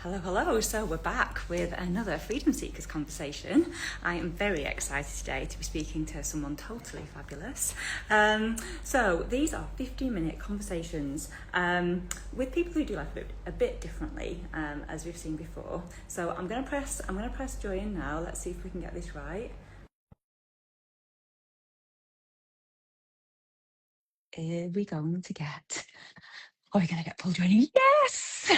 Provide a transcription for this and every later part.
Hello. So we're back with another Freedom Seekers conversation. I am very excited today to be speaking to someone totally fabulous. So these are 15-minute conversations with people who do life a bit differently, as we've seen before. So I'm going to press join now. Let's see if we can get this right. Are we going to get Paul joining? Yes!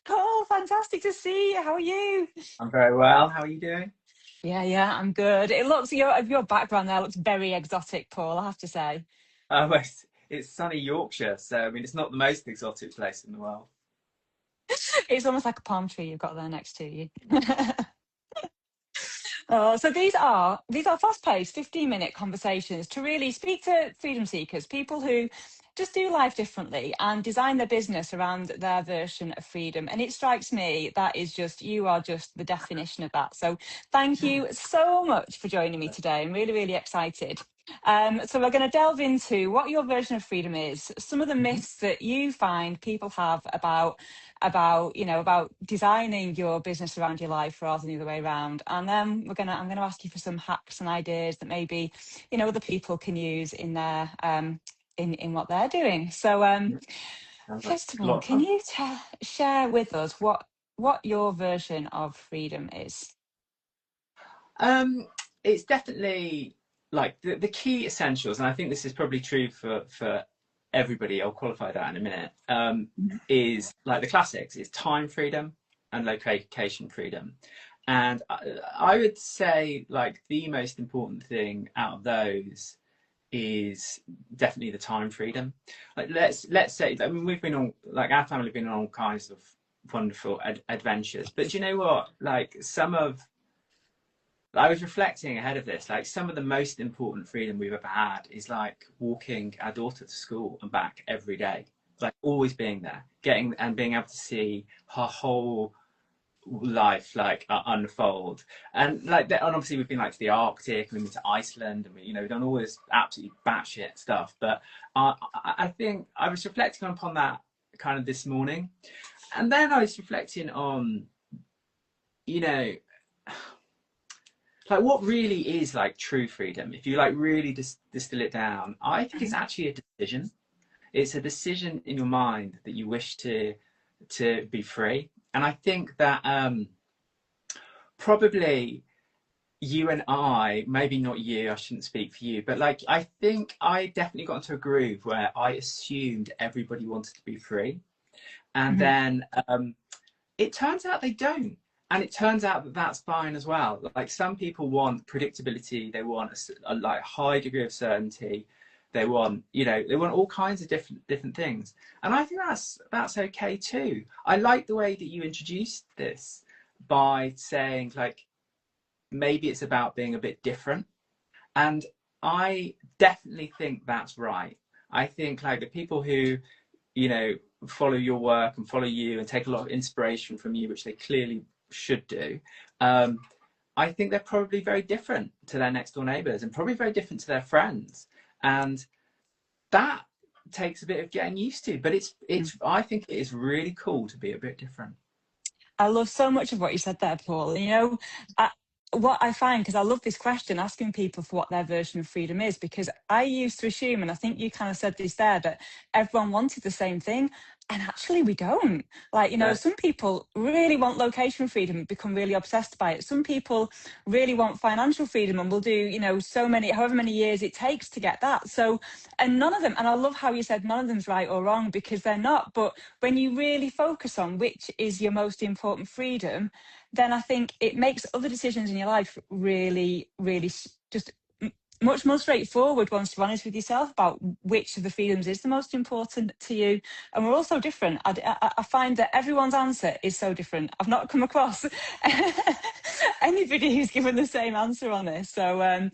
Paul, fantastic to see you. How are you? I'm very well. How are you doing? Yeah, I'm good. It looks, your background there looks very exotic, Paul, I have to say. Well, it's sunny Yorkshire, so I mean, it's not the most exotic place in the world. It's almost like a palm tree you've got there next to you. So these are fast-paced 15-minute conversations to really speak to freedom seekers, people who just do life differently and design their business around their version of freedom. And it strikes me that you are just the definition of that. So thank you so much for joining me today. I'm really, really excited. So we're going to delve into what your version of freedom is, some of the myths that you find people have about designing your business around your life rather than the other way around. And then I'm going to ask you for some hacks and ideas that maybe other people can use in their in what they're doing. So Sounds like first of a all, lot of can fun. you share with us what your version of freedom is? Um, it's definitely like the key essentials, and I think this is probably true for everybody. I'll qualify that in a minute. Is like the classics: is time freedom and location freedom. And I would say like the most important thing out of those is definitely the time freedom. Like let's say, I mean, we've been on, like, our family have been on all kinds of wonderful adventures, but do you know what, like, I was reflecting ahead of this, like some of the most important freedom we've ever had is like walking our daughter to school and back every day, like always being there, getting and being able to see her whole life like unfold. And like that, and obviously we've been like to the Arctic, and we've been to Iceland, and we've done all this absolutely batshit stuff. But I think I was reflecting upon that kind of this morning, and then I was reflecting on, you know like what really is like true freedom. If you like really distill it down, I think it's actually a decision. It's a decision in your mind that you wish to be free. And I think that probably you and I, maybe not you, I shouldn't speak for you, but like I think I definitely got into a groove where I assumed everybody wanted to be free. And Mhm. then it turns out they don't. And it turns out that that's fine as well. Like some people want predictability, they want a like high degree of certainty, they want all kinds of different things. And I think that's okay too. I like the way that you introduced this by saying like maybe it's about being a bit different. And I definitely think that's right. I think like the people who, you know, follow your work and follow you and take a lot of inspiration from you, which they clearly should do, I think they're probably very different to their next door neighbors and probably very different to their friends. And that takes a bit of getting used to, but I think it is really cool to be a bit different. I love so much of what you said there, Paul. What I find, because I love this question, asking people for what their version of freedom is, because I used to assume, and I think you kind of said this there, that everyone wanted the same thing. And actually, we don't. Like, No. some people really want location freedom and become really obsessed by it. Some people really want financial freedom and will do, however many years it takes to get that. So, and none of them, and I love how you said none of them's right or wrong, because they're not. But when you really focus on which is your most important freedom, then I think it makes other decisions in your life really, really just much more straightforward once you're honest with yourself about which of the freedoms is the most important to you. And we're all so different. I find that everyone's answer is so different. I've not come across anybody who's given the same answer on this. So,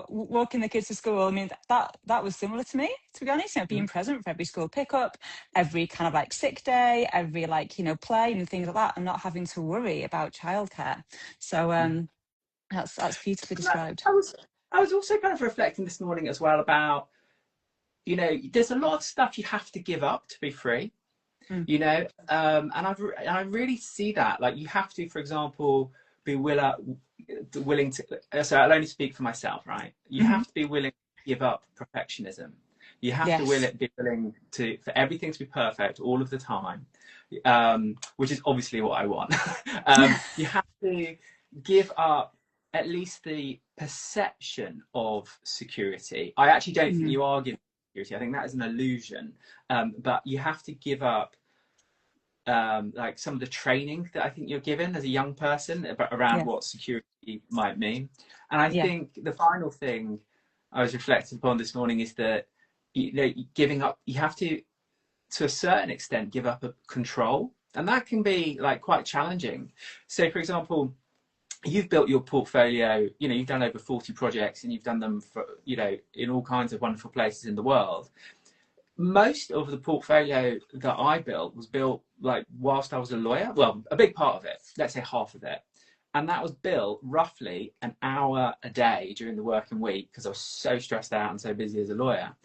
walking the kids to school, I mean, that was similar to me, to be honest. Being present for every school pickup, every kind of like sick day, every play and things like that, and not having to worry about childcare. So that's beautifully described. I was also kind of reflecting this morning as well about, there's a lot of stuff you have to give up to be free. Mm. you know. And I really see that, like, you have to, for example, be willing to, so I'll only speak for myself, right? You Hmm. have to be willing to give up perfectionism. You have to Yes. be willing to, for everything to be perfect all of the time, which is obviously what I want. You have to give up at least the perception of security. I actually don't think Mm. you are giving security. I think that is an illusion. But you have to give up like some of the training that I think you're given as a young person around Yeah. what security might mean. And I Yeah. think the final thing I was reflecting upon this morning is that, you know, giving up, you have to a certain extent, give up a control. And that can be like quite challenging. So, for example, you've built your portfolio, you know, you've done over 40 projects and you've done them for, you know, in all kinds of wonderful places in the world. Most of the portfolio that I built was built like whilst I was a lawyer. Well, a big part of it, let's say half of it. And that was built roughly an hour a day during the working week because I was so stressed out and so busy as a lawyer.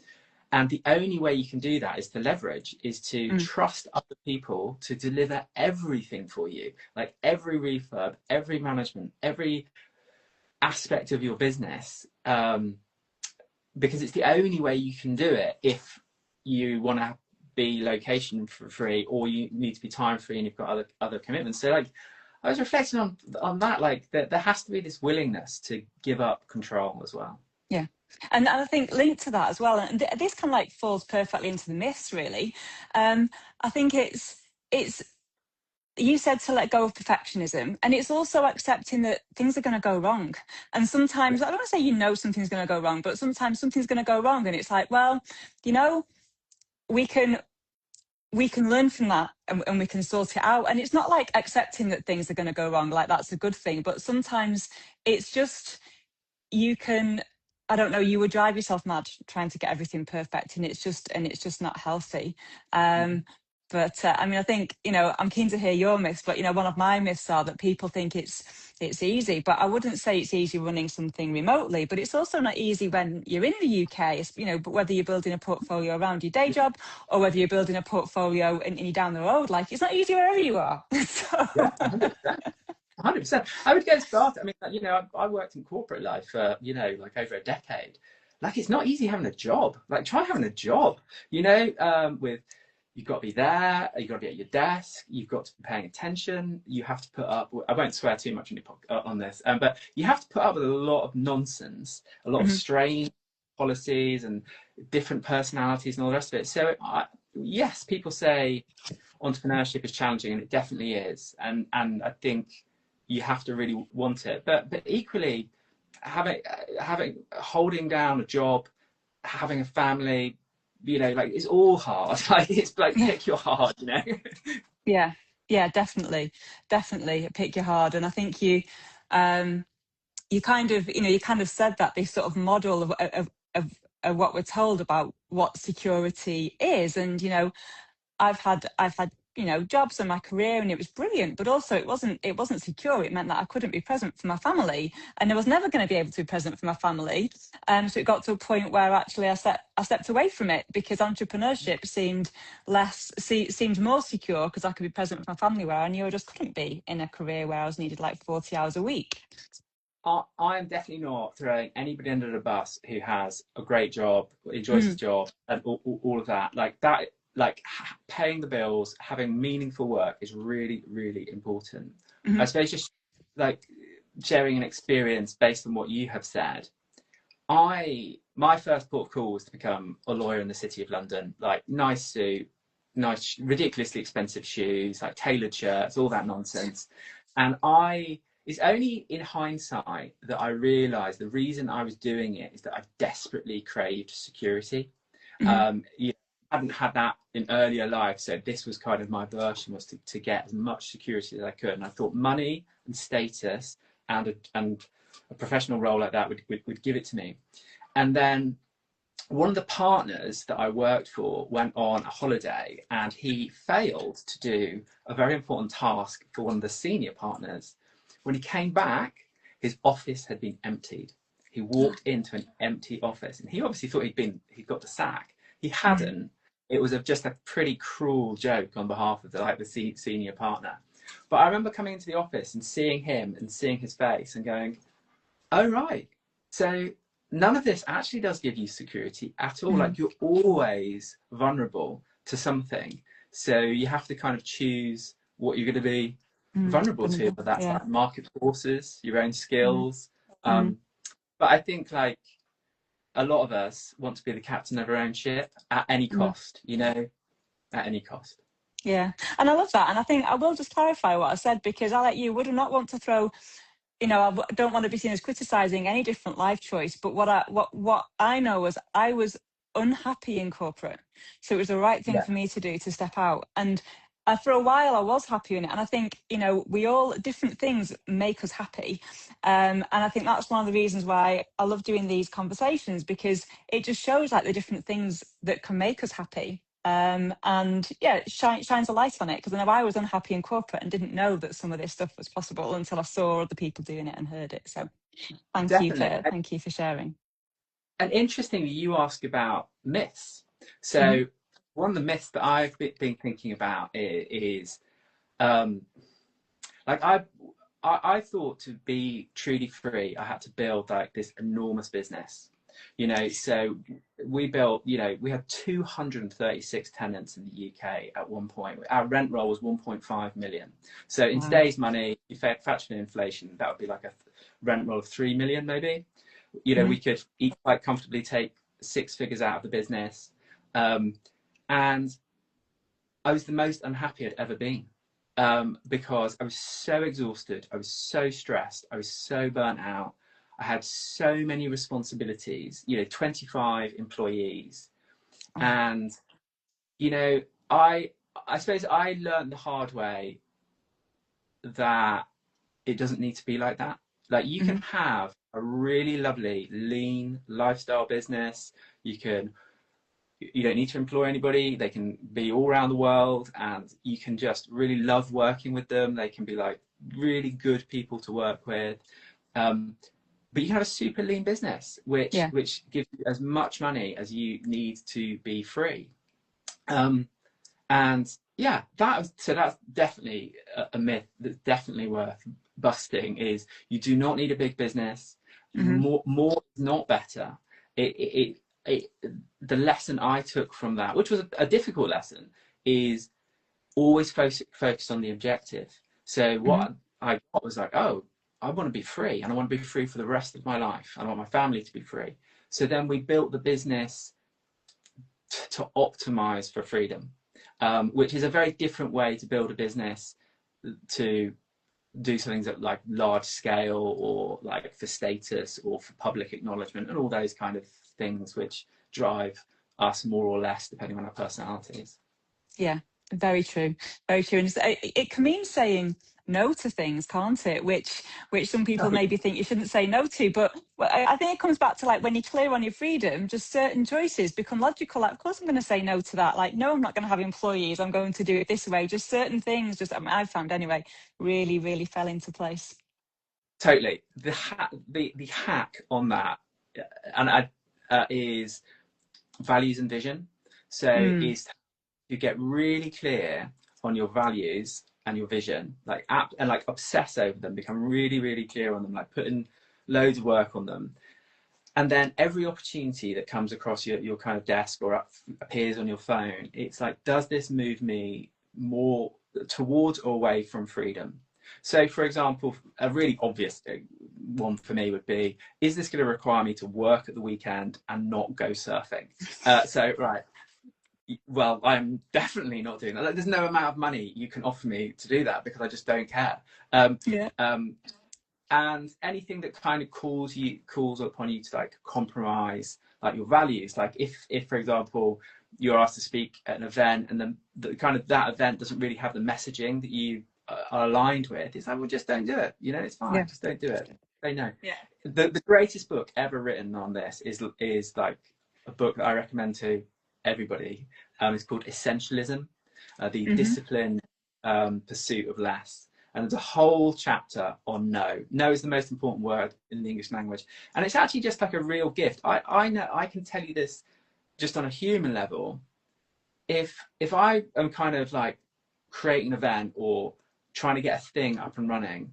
And the only way you can do that is to leverage, is to Mm. trust other people to deliver everything for you, like every refurb, every management, every aspect of your business, because it's the only way you can do it if you want to be location free or you need to be time free and you've got other commitments. So, like, I was reflecting on that, like, there has to be this willingness to give up control as well. Yeah. And I think linked to that as well, and this kind of like falls perfectly into the myths, really. I think it's you said to let go of perfectionism, and it's also accepting that things are going to go wrong. And Yeah. sometimes, I don't want to say, you know, something's going to go wrong, but sometimes something's going to go wrong, and it's like, well, you know, we can learn from that, and we can sort it out. And it's not like accepting that things are going to go wrong, like that's a good thing, but sometimes it's just, you can, I don't know, you would drive yourself mad trying to get everything perfect, and it's just not healthy. Mhm. But I mean, I think, you know, I'm keen to hear your myths, but, you know, one of my myths are that people think it's easy, but I wouldn't say it's easy running something remotely, but it's also not easy when you're in the UK, you know, but whether you're building a portfolio around your day job or whether you're building a portfolio and you're down the road, like, it's not easy wherever you are. So Yeah, 100%. 100%. I would go as far. I mean, you know, I worked in corporate life for, you know, like over a decade. Like, it's not easy having a job. Like, try having a job, you know, with, you've got to be there, you've got to be at your desk, you've got to be paying attention, you have to put up, I won't swear too much on this, but you have to put up with a lot of nonsense, a lot of mhm. strange policies and different personalities and all the rest of it. So, yes, people say entrepreneurship is challenging, and it definitely is. And I think you have to really want it. But equally, having holding down a job, having a family, you know, like, it's all hard. Like, it's like, Yeah. pick your heart, you know. Yeah, yeah, definitely, definitely pick your hard. And I think um, you kind of, you know, you kind of said that this sort of model of what we're told about what security is, and, you know, I've had, you know, jobs in my career, and it was brilliant, but also it wasn't secure. It meant that I couldn't be present for my family, and I was never going to be able to be present for my family. So it got to a point where actually I stepped away from it, because entrepreneurship seemed more secure, because I could be present for my family, where I knew I just couldn't be in a career where I was needed like 40 hours a week. I am definitely not throwing anybody under the bus who has a great job, enjoys his Mm, job, and all of that. Like that, like, paying the bills, having meaningful work is really, really important. I mhm, suppose, just like sharing an experience based on what you have said. My first port of call was to become a lawyer in the City of London. Like, nice suit, nice, ridiculously expensive shoes, like tailored shirts, all that nonsense. And it's only in hindsight that I realised the reason I was doing it is that I desperately craved security. mhm, You know, I hadn't had that in earlier life, so this was kind of my version, was to get as much security as I could. And I thought money and status and a professional role like that would give it to me. And then one of the partners that I worked for went on a holiday, and he failed to do a very important task for one of the senior partners. When he came back, his office had been emptied. He walked into an empty office, and he obviously thought he'd got the sack. He mm, hadn't. it was just a pretty cruel joke on behalf of the senior partner. But I remember coming into the office and seeing him and seeing his face and going, oh, right. So none of this actually does give you security at all. Like, you're always vulnerable to something. So you have to kind of choose what you're going to be vulnerable to. But that's like market forces, your own skills. But I think like a lot of us want to be the captain of our own ship at any cost, you know, at any cost. Yeah, and I love that. And I think I will just clarify what I said, because I, like you, would not want to throw, you know, I don't want to be seen as criticising any different life choice. But what I know was I was unhappy in corporate, so it was the right thing for me to do, to step out. And for a while I was happy in it, and I think, you know, we all, different things make us happy, and I think that's one of the reasons why I love doing these conversations, because it just shows like the different things that can make us happy. And yeah, it shines a light on it, because I know I was unhappy in corporate and didn't know that some of this stuff was possible until I saw other people doing it and heard it. So thank you for sharing. And interestingly, you ask about myths. So one of the myths that I've been thinking about is like I thought to be truly free, I had to build like this enormous business. You know, so we built, you know, we had 236 tenants in the UK at one point. Our rent roll was 1.5 million. So in today's money, if you factor in inflation, that would be like a rent roll of 3 million maybe. You know, we could quite comfortably take 6 figures out of the business. And I was the most unhappy I'd ever been, because I was so exhausted. I was so stressed. I was so burnt out. I had so many responsibilities, you know, 25 employees. And, you know, I suppose I learned the hard way that it doesn't need to be like that. Like, you can have a really lovely, lean lifestyle business. You don't need to employ anybody. They can be all around the world, and you can just really love working with them. They can be like really good people to work with. But you can have a super lean business, which gives you as much money as you need to be free. And yeah, that's definitely a myth that's definitely worth busting. Is you do not need a big business. More is not better. The lesson I took from that, which was a difficult lesson, is always focus on the objective. So what I got was like, oh, I want to be free, and I want to be free for the rest of my life. I want my family to be free. So then we built the business to optimize for freedom, which is a very different way to build a business, to do something that like large scale, or like for status or for public acknowledgement, and all those kind of things which drive us more or less depending on our personalities. Yeah, very true. Very true. And it can mean saying no to things, can't it? Which some people maybe think you shouldn't say no to. But I think it comes back to like, when you're clear on your freedom, just certain choices become logical. Like, of course I'm going to say no to that. Like, no, I'm not going to have employees. I'm going to do it this way. Just certain things, just, I mean, I've found anyway, really, really fell into place. Totally. The hack on that, and is values and vision. So is to get really clear on your values and your vision, like obsess over them, become really, really clear on them, like put in loads of work on them. And then every opportunity that comes across your kind of desk or appears on your phone, it's like, does this move me more towards or away from freedom? So, for example, a really obvious one for me would be, is this going to require me to work at the weekend and not go surfing? Right. Well, I'm definitely not doing that. There's no amount of money you can offer me to do that, because I just don't care. And anything that kind of calls upon you to like compromise like your values, like if for example you're asked to speak at an event, and then the kind of that event doesn't really have the messaging that you are aligned with, it's like, well, just don't do it. You know, it's fine. Just don't do it. Say no. The greatest book ever written on this is like a book that I recommend to everybody. It's called Essentialism, the disciplined pursuit of less. And there's a whole chapter on no. No is the most important word in the English language. And it's actually just like a real gift. I know, I can tell you this just on a human level. if I am kind of like creating an event or trying to get a thing up and running,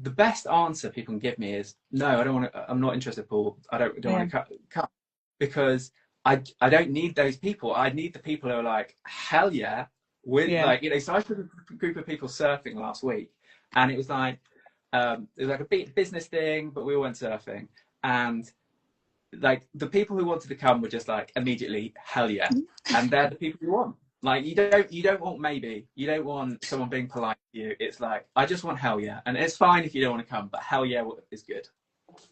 the best answer people can give me is no, I don't want to. I'm not interested, Paul. I don't Yeah. want to cut because I don't need those people. I need the people who are like hell yeah, with Yeah. like So I took a group of people surfing last week, and it was like a business thing, but we all went surfing, and like the people who wanted to come were just like immediately hell yeah, and they're the people you want. Like you don't want maybe, you don't want someone being polite to you. It's like I just want hell yeah, and it's fine if you don't want to come, but hell yeah is good.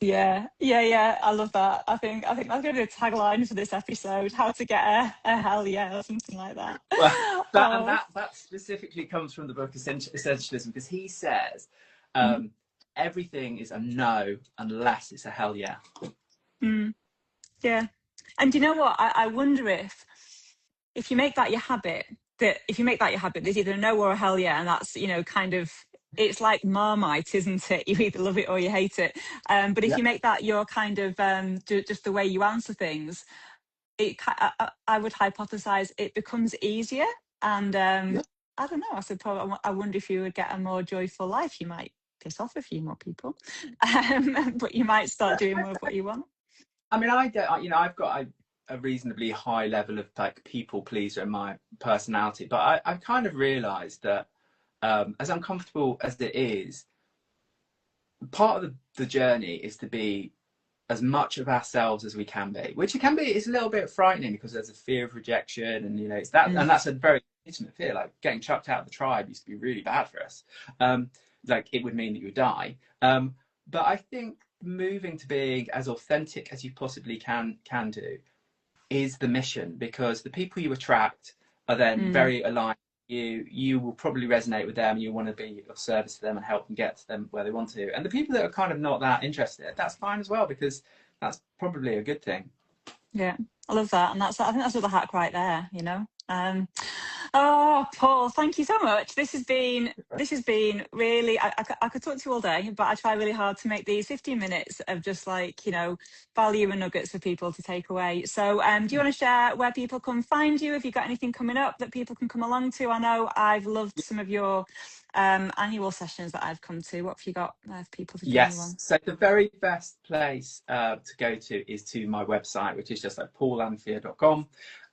Yeah. I love that. I think that's going to be a tagline for this episode: how to get a hell yeah, or something like that. Well, Oh. that specifically comes from the book Essentialism, because he says Mm, everything is a no unless it's a hell yeah. mm, yeah. And you know what? I wonder if you make that your habit, there's either a no or a hell yeah, and that's, kind of, it's like Marmite, isn't it? You either love it or you hate it. But if Yeah. you make that your kind of just the way you answer things, I would hypothesize it becomes easier. And Yeah. I don't know. I suppose I wonder if you would get a more joyful life. You might piss off a few more people, but you might start doing more of what you want. I mean, I don't, I've got a reasonably high level of like people pleaser in my personality, but I've kind of realised that as uncomfortable as it is, part of the journey is to be as much of ourselves as we can be, which it can be. It's a little bit frightening because there's a fear of rejection, and it's that, Mm, and that's a very legitimate fear. Like getting chucked out of the tribe used to be really bad for us. Like it would mean that you would die. But I think moving to being as authentic as you possibly can do is the mission, because the people you attract are then mm. very aligned. You will probably resonate with them. You want to be of service to them and help them get to them where they want to. And the people that are kind of not that interested, that's fine as well, because that's probably a good thing. Yeah, I love that, and I think that's the hack right there. Oh, Paul, thank you so much. This has been really. I could talk to you all day, but I try really hard to make these 15 minutes of just like value and nuggets for people to take away. So, do you want to share where people can find you? Have you got anything coming up that people can come along to? I know I've loved some of your annual sessions that I've come to. What have you got for people to join you Yes. on? So the very best place to go to is to my website, which is just like paullanfear.com. Hmm.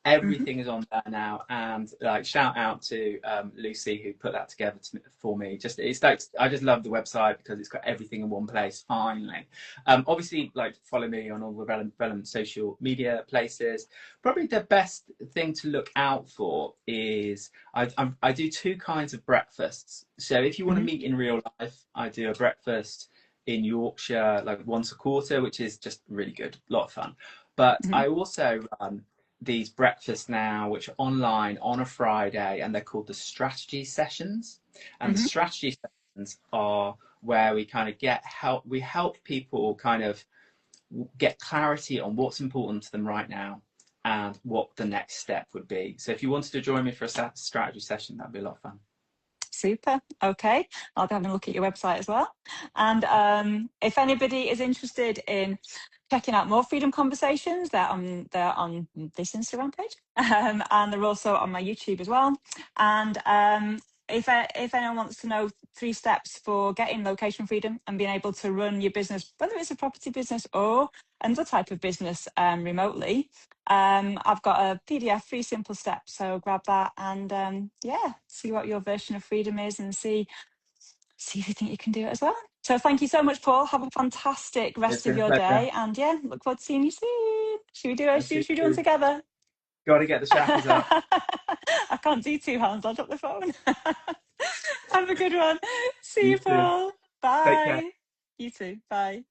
Everything is on there now, and like shout out to Lucy who put that together for me. It's like I just love the website because it's got everything in one place. Finally, obviously, like follow me on all the relevant social media places. Probably the best thing to look out for is I do two kinds of breakfasts. So if you want to Hmm. meet in real life, I do a breakfast in Yorkshire like once a quarter, which is just really good, a lot of fun. But Hmm. I also run these breakfasts now, which are online on a Friday, and they're called the strategy sessions. And the Hmm. strategy sessions are where we kind of we help people kind of get clarity on what's important to them right now and what the next step would be. So if you wanted to join me for a strategy session, that'd be a lot of fun. Super. Okay. I'll be having a look at your website as well. And if anybody is interested in checking out more freedom conversations, they're on this Instagram page, and they're also on my YouTube as well. And if anyone wants to know 3 steps for getting location freedom and being able to run your business, whether it's a property business or another type of business remotely, I've got a PDF, 3 simple steps. So grab that and see what your version of freedom is, and see if you think you can do it as well. So thank you so much, Paul. Have a fantastic It's rest of been a your pleasure. day, and look forward to seeing you soon. Should we do it? And Should see we do one you. together? Got to get the shackles up. I can't do 2 hands. I'll drop the phone. Have a good one. See You you, too. Paul. Take care. Bye. You too. Bye.